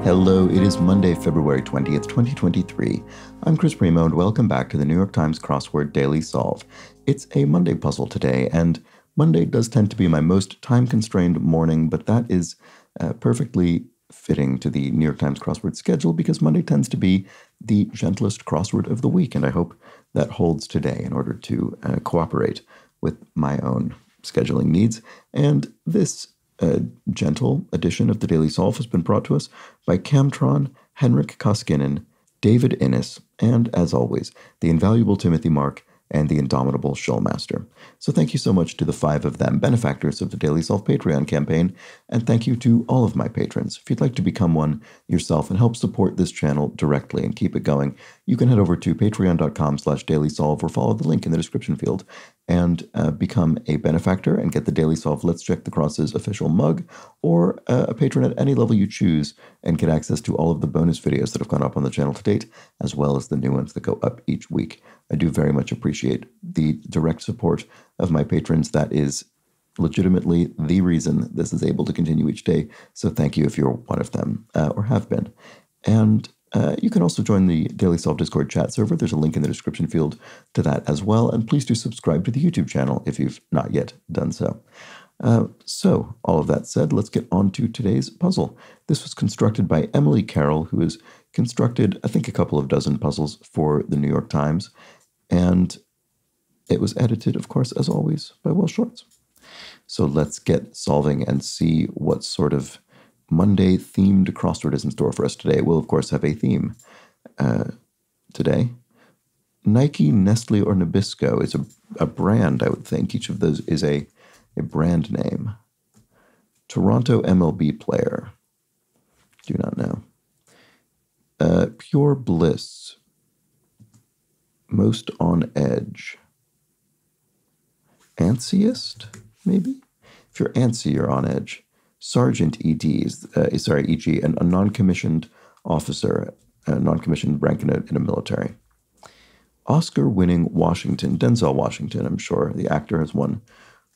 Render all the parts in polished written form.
Hello, it is Monday, February 20th, 2023. I'm Chris Primo, and welcome back to the New York Times Crossword Daily Solve. It's a Monday puzzle today, and Monday does tend to be my most time-constrained morning, but that is perfectly fitting to the New York Times crossword schedule because Monday tends to be the gentlest crossword of the week, and I hope that holds today in order to cooperate with my own scheduling needs. And this gentle edition of the Daily Solve has been brought to us by Camtron, Henrik Koskinen, David Innes, and, as always, the invaluable Timothy Mark and the indomitable Showmaster. So thank you so much to the 5 of them, benefactors of the Daily Solve Patreon campaign, and thank you to all of my patrons. If you'd like to become one yourself and help support this channel directly and keep it going, you can head over to patreon.com/dailysolve or follow the link in the description field and become a benefactor and get the Daily Solve Let's Check the Crosses official mug, or a patron at any level you choose and get access to all of the bonus videos that have gone up on the channel to date, as well as the new ones that go up each week. I do very much appreciate the direct support of my patrons. That is legitimately the reason this is able to continue each day, so thank you if you're one of them, or have been. And you can also join the Daily Solve Discord chat server. There's a link in the description field to that as well. And please do subscribe to the YouTube channel if you've not yet done so. So, all of that said, let's get on to today's puzzle. This was constructed by Emily Carroll, who has constructed, I think, a couple of dozen puzzles for the New York Times. And it was edited, of course, as always, by Will Shorts. So let's get solving and see what sort of Monday-themed crossword is in store for us today. We'll, of course, have a theme today. Nike, Nestle, or Nabisco is a brand, I would think. Each of those is a brand name. Toronto MLB player. Do not know. Pure Bliss. Most on edge. Antsiest, maybe? If you're antsy, you're on edge. Sergeant ED EG, and a non-commissioned officer, a non-commissioned rank in a military. Oscar-winning Washington, Denzel Washington, I'm sure. The actor has won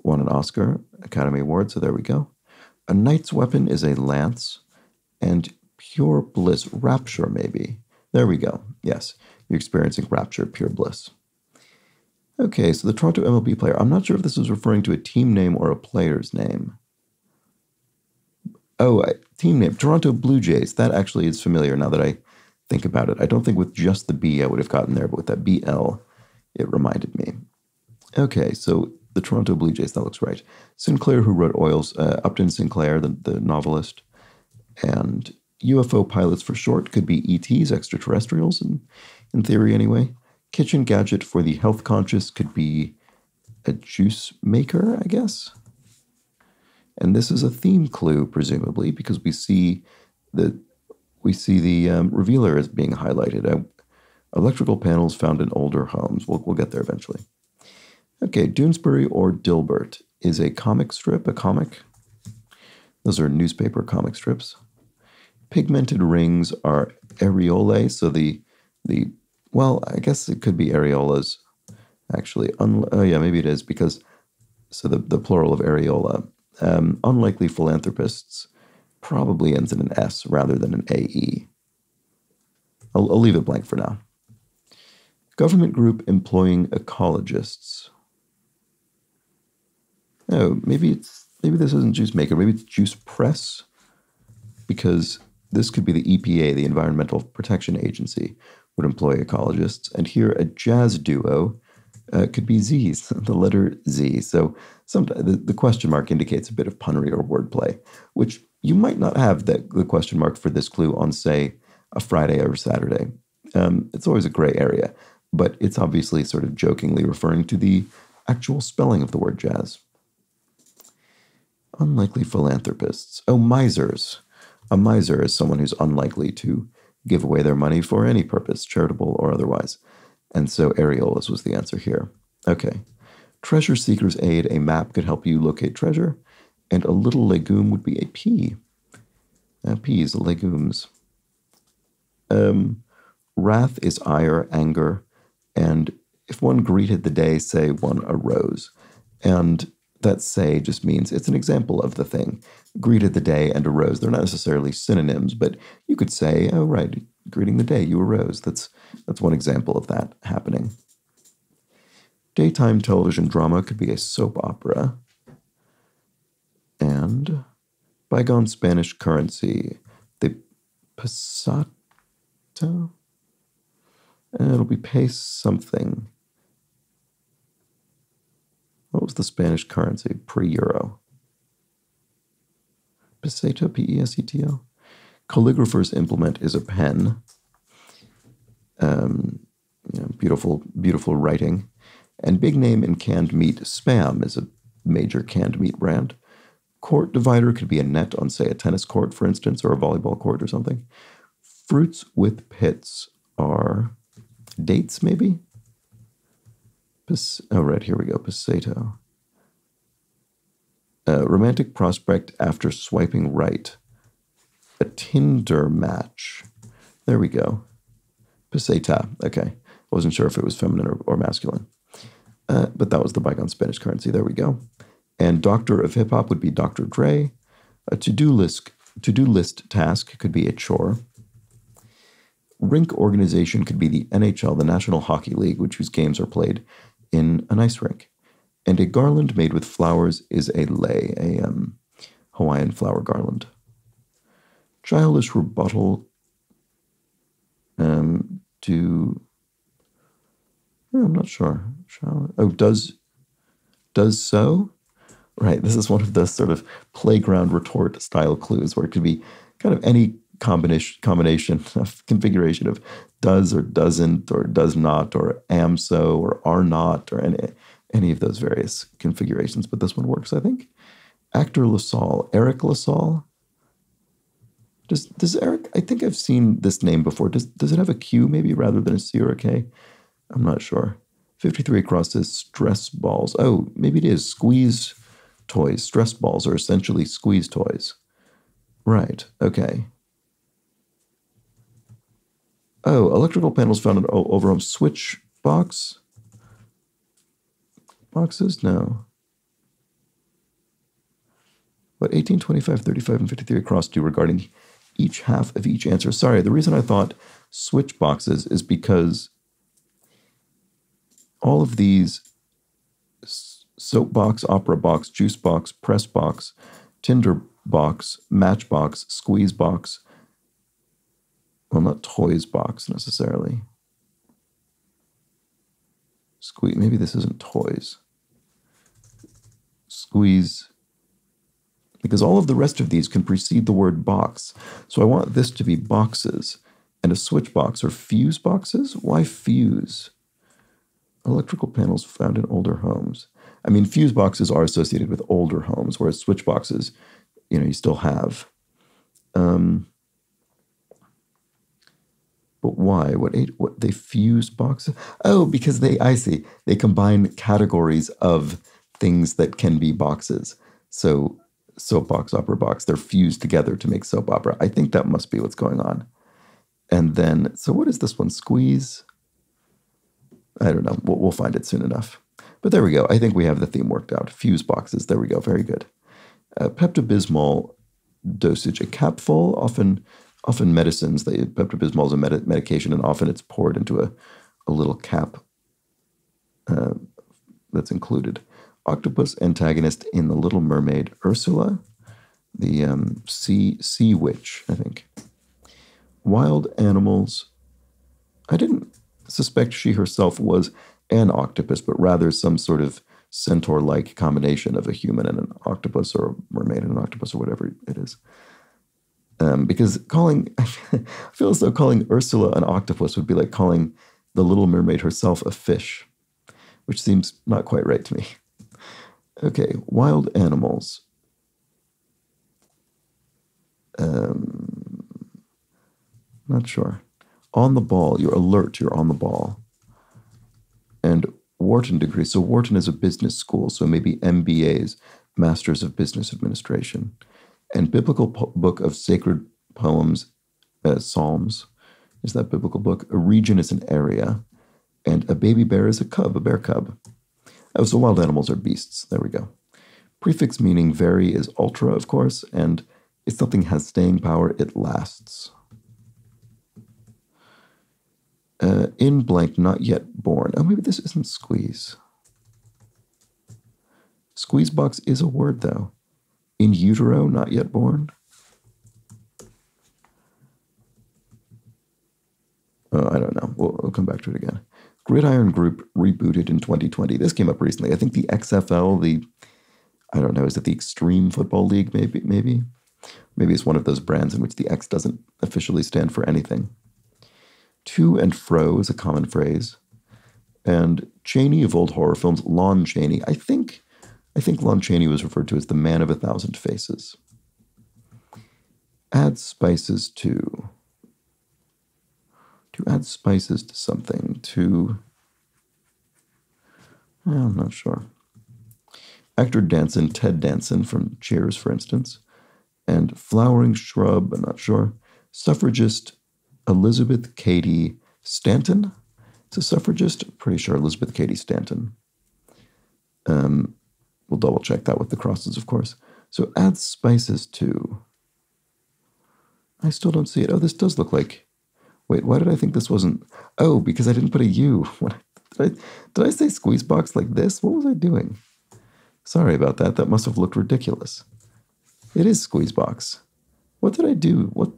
an Oscar Academy Award, so there we go. A knight's weapon is a lance, and pure bliss, rapture maybe. There we go. Yes, you're experiencing rapture, pure bliss. Okay, so the Toronto MLB player. I'm not sure if this is referring to a team name or a player's name. Oh, team name, Toronto Blue Jays. That actually is familiar now that I think about it. I don't think with just the B I would have gotten there, but with that BL, it reminded me. Okay, so the Toronto Blue Jays, that looks right. Sinclair, who wrote Oils, Upton Sinclair, the novelist, and UFO pilots for short could be ETs, extraterrestrials, in theory anyway. Kitchen gadget for the health conscious could be a juice maker, I guess. And this is a theme clue, presumably, because we see the revealer as being highlighted. Electrical panels found in older homes. We'll get there eventually. Okay, Doonesbury or Dilbert is a comic strip, a comic. Those are newspaper comic strips. Pigmented rings are areolae, so well, I guess it could be areolas, actually. Oh yeah, maybe it is, because, so the plural of areola. Unlikely philanthropists probably ends in an S rather than an AE. I'll leave it blank for now. Government group employing ecologists. Oh, maybe this isn't Juice Maker. Maybe it's Juice Press, because this could be the EPA, the Environmental Protection Agency, would employ ecologists. And here a jazz duo could be Z's, the letter Z. So the question mark indicates a bit of punnery or wordplay, which you might not have the question mark for this clue on, say, a Friday or Saturday. It's always a gray area, but it's obviously sort of jokingly referring to the actual spelling of the word jazz. Unlikely philanthropists. Oh, misers. A miser is someone who's unlikely to give away their money for any purpose, charitable or otherwise. And so areolas was the answer here. Okay. Treasure Seeker's Aid, a map could help you locate treasure. And a little legume would be a pea. Peas, legumes. Wrath is ire, anger. And if one greeted the day, say one arose. And that say just means it's an example of the thing. Greeted the day and arose. They're not necessarily synonyms, but you could say, oh, right, greeting the day, you arose. That's one example of that happening. Daytime television drama could be a soap opera. And bygone Spanish currency, the pesato? It'll be peso something. What was the Spanish currency pre-euro? Peseto, P-E-S-E-T-O. Calligrapher's implement is a pen. Beautiful, beautiful writing. And big name in canned meat, Spam is a major canned meat brand. Court divider could be a net on, say, a tennis court, for instance, or a volleyball court or something. Fruits with pits are dates, maybe? Oh, right, here we go, peseto. Romantic prospect after swiping right. A Tinder match. There we go. Peseta, okay. I wasn't sure if it was feminine or masculine. But that was the bygone Spanish currency. There we go. And Doctor of Hip Hop would be Dr. Dre. A to-do list task could be a chore. Rink organization could be the NHL, the National Hockey League, whose games are played in an ice rink. And a garland made with flowers is a lei, a Hawaiian flower garland. Childish rebuttal I'm not sure. Does so? Right, this is one of those sort of playground retort style clues where it could be kind of any combination of configuration of does or doesn't or does not or am so or are not or any of those various configurations. But this one works, I think. Actor LaSalle, Eric LaSalle. Does Eric, I think I've seen this name before. Does it have a Q maybe rather than a C or a K? I'm not sure. 53 across says stress balls. Oh, maybe it is squeeze toys. Stress balls are essentially squeeze toys. Right, okay. Oh, electrical panels found in overhome switch boxes? No. What 18, 25, 35, and 53 across do regarding each half of each answer? Sorry, the reason I thought switch boxes is because all of these soap box, opera box, juice box, press box, Tinder box, match box, squeeze box, well, not toys box necessarily. Squeeze, maybe this isn't toys. Squeeze, because all of the rest of these can precede the word box. So I want this to be boxes and a switch box or fuse boxes. Why fuse? Electrical panels found in older homes. I mean, fuse boxes are associated with older homes, whereas switch boxes, you still have. But why? What they fuse boxes? Oh, because I see. They combine categories of things that can be boxes. So soap box, opera box, they're fused together to make soap opera. I think that must be what's going on. And then, so what is this one? Squeeze? I don't know. We'll find it soon enough. But there we go. I think we have the theme worked out. Fuse boxes. There we go. Very good. Pepto-Bismol dosage. A capful, often medicines. Pepto-Bismol is a medication, and often it's poured into a little cap that's included. Octopus antagonist in The Little Mermaid. Ursula, the sea witch, I think. Wild animals. I didn't suspect she herself was an octopus, but rather some sort of centaur-like combination of a human and an octopus, or a mermaid and an octopus, or whatever it is. Because I feel as though calling Ursula an octopus would be like calling the Little Mermaid herself a fish, which seems not quite right to me. Okay, wild animals. Not sure. On the ball, you're alert, you're on the ball. And Wharton degree. So Wharton is a business school, so maybe MBAs, Masters of Business Administration. And biblical book of sacred poems, Psalms, is that biblical book. A region is an area. And a baby bear is a cub, a bear cub. Oh, so wild animals are beasts. There we go. Prefix meaning very is ultra, of course, and if something has staying power, it lasts. In blank, not yet born. Oh, maybe this isn't squeeze. Squeeze box is a word, though. In utero, not yet born. Oh, I don't know. We'll come back to it again. Gridiron Group rebooted in 2020. This came up recently. I think the XFL, I don't know, is it the Extreme Football League, maybe? Maybe it's one of those brands in which the X doesn't officially stand for anything. To and fro is a common phrase. And Chaney of old horror films, Lon Chaney. I think Lon Chaney was referred to as the man of 1,000 faces. Add spices to. To add spices to something. I'm not sure. Actor Danson, Ted Danson from Cheers, for instance. And flowering shrub, I'm not sure. Suffragist Elizabeth Cady Stanton. It's a suffragist. Pretty sure Elizabeth Cady Stanton. We'll double check that with the crosses, of course. So add spices to. I still don't see it. Oh, this does look like. Wait, why did I think this wasn't? Oh, because I didn't put a U. Did I say squeeze box like this? What was I doing? Sorry about that. That must have looked ridiculous. It is squeeze box. What did I do? What?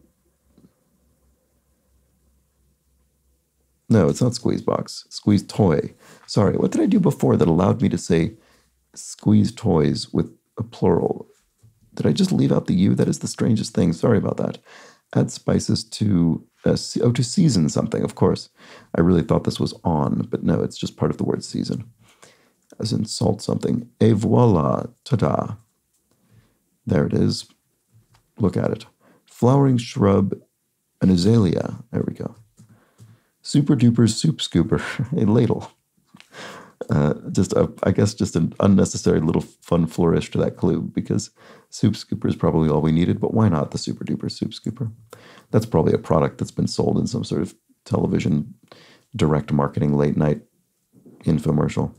No, it's not squeeze box. Squeeze toy. Sorry, what did I do before that allowed me to say squeeze toys with a plural? Did I just leave out the U? That is the strangest thing. Sorry about that. Add spices to, to season something, of course. I really thought this was on, but no, it's just part of the word season. As in salt something. Et voila, ta-da. There it is. Look at it. Flowering shrub, an azalea. There we go. Super duper soup scooper, a ladle. I guess just an unnecessary little fun flourish to that clue, because soup scooper is probably all we needed, but why not the super duper soup scooper? That's probably a product that's been sold in some sort of television direct marketing late night infomercial.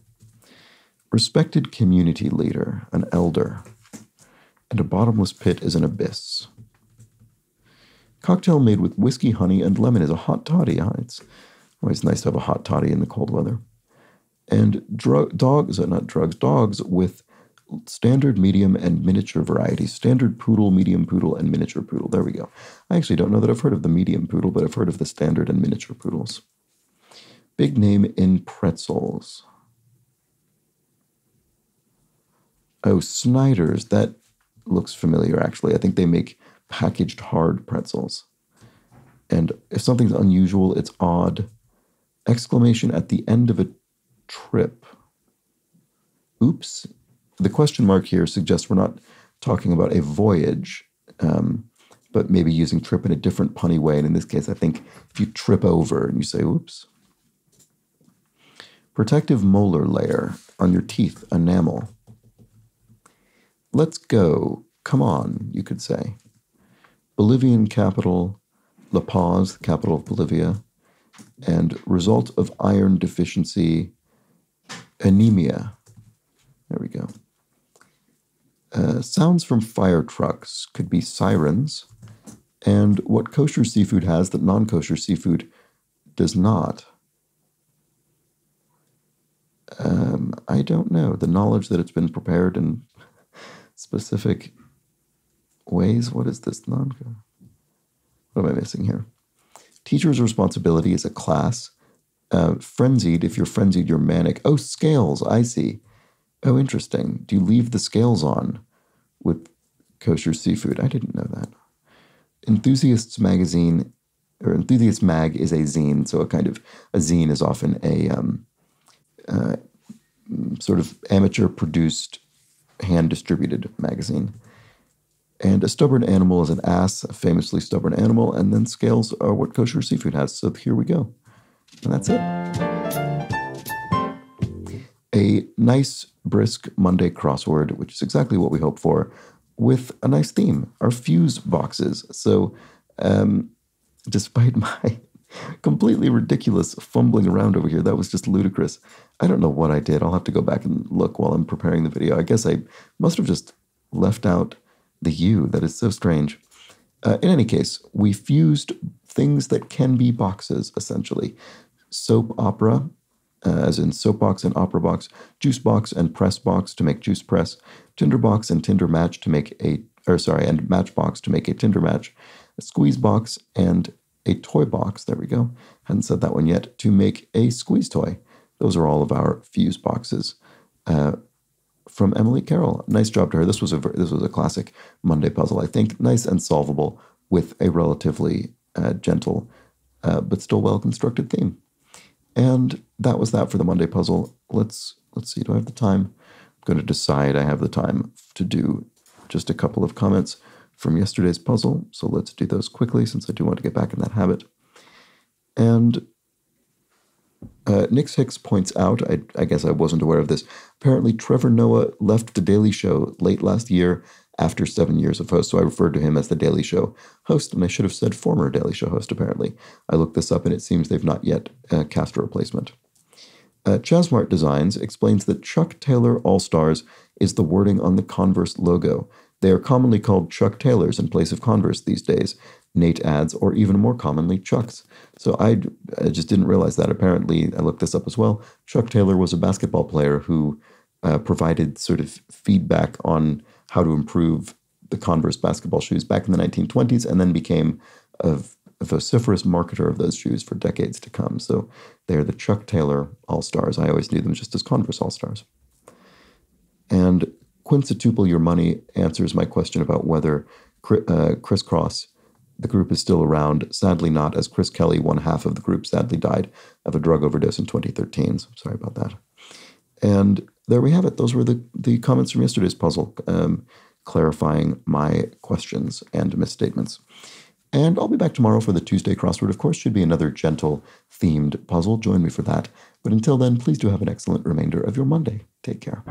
Respected community leader, an elder, and a bottomless pit is an abyss. Cocktail made with whiskey, honey, and lemon is a hot toddy. It's always nice to have a hot toddy in the cold weather. And dogs with standard, medium, and miniature varieties. Standard poodle, medium poodle, and miniature poodle. There we go. I actually don't know that I've heard of the medium poodle, but I've heard of the standard and miniature poodles. Big name in pretzels. Oh, Snyder's. That looks familiar, actually. I think they make packaged hard pretzels. And if something's unusual, it's odd. Exclamation at the end of a trip. Oops. The question mark here suggests we're not talking about a voyage, but maybe using trip in a different punny way. And in this case, I think if you trip over and you say, oops. Protective molar layer on your teeth, enamel. Let's go. Come on, you could say. Bolivian capital, La Paz, capital of Bolivia, and result of iron deficiency, anemia. There we go. Sounds from fire trucks could be sirens, and what kosher seafood has that non-kosher seafood does not. I don't know. The knowledge that it's been prepared in specific ways. What is this? What am I missing here? Teacher's responsibility is a class. Frenzied, if you're frenzied, you're manic. Oh, scales, I see. Oh, interesting. Do you leave the scales on with kosher seafood? I didn't know that. Enthusiasts magazine, or Enthusiast mag is a zine, so a zine is often a sort of amateur-produced, hand-distributed magazine. And a stubborn animal is an ass, a famously stubborn animal, and then scales are what kosher seafood has. So here we go. And that's it. A nice, brisk Monday crossword, which is exactly what we hope for, with a nice theme, our fuse boxes. So despite my completely ridiculous fumbling around over here. That was just ludicrous. I don't know what I did. I'll have to go back and look while I'm preparing the video. I guess I must have just left out the U. That is so strange. In any case, we fused things that can be boxes, essentially. Soap opera, as in soap box and opera box, juice box and press box to make juice press, tinder box and tinder match to make and match box to make a tinder match, a squeeze box and a toy box, there we go, hadn't said that one yet, to make a squeeze toy. Those are all of our fuse boxes. From Emily Carroll. Nice job to her. This was a classic Monday puzzle, I think. Nice and solvable with a relatively gentle but still well-constructed theme. And that was that for the Monday puzzle. Let's see, do I have the time? I'm going to decide I have the time to do just a couple of comments from yesterday's puzzle. So let's do those quickly since I do want to get back in that habit. And Nix Hicks points out, I guess I wasn't aware of this, apparently Trevor Noah left The Daily Show late last year after 7 years of host, so I referred to him as The Daily Show host, and I should have said former Daily Show host, apparently. I looked this up, and it seems they've not yet cast a replacement. Chasmart Designs explains that Chuck Taylor All-Stars is the wording on the Converse logo. They are commonly called Chuck Taylors in place of Converse these days. Nate adds, or even more commonly, Chucks. So I just didn't realize that. Apparently, I looked this up as well. Chuck Taylor was a basketball player who provided sort of feedback on how to improve the Converse basketball shoes back in the 1920s and then became a vociferous marketer of those shoes for decades to come. So they're the Chuck Taylor All-Stars. I always knew them just as Converse All-Stars. And Quintuple Your Money answers my question about whether Chris Cross, the group, is still around. Sadly not, as Chris Kelly, one half of the group, sadly died of a drug overdose in 2013. So I'm sorry about that. And there we have it. Those were the comments from yesterday's puzzle, clarifying my questions and misstatements. And I'll be back tomorrow for the Tuesday crossword. Of course, should be another gentle themed puzzle. Join me for that. But until then, please do have an excellent remainder of your Monday. Take care.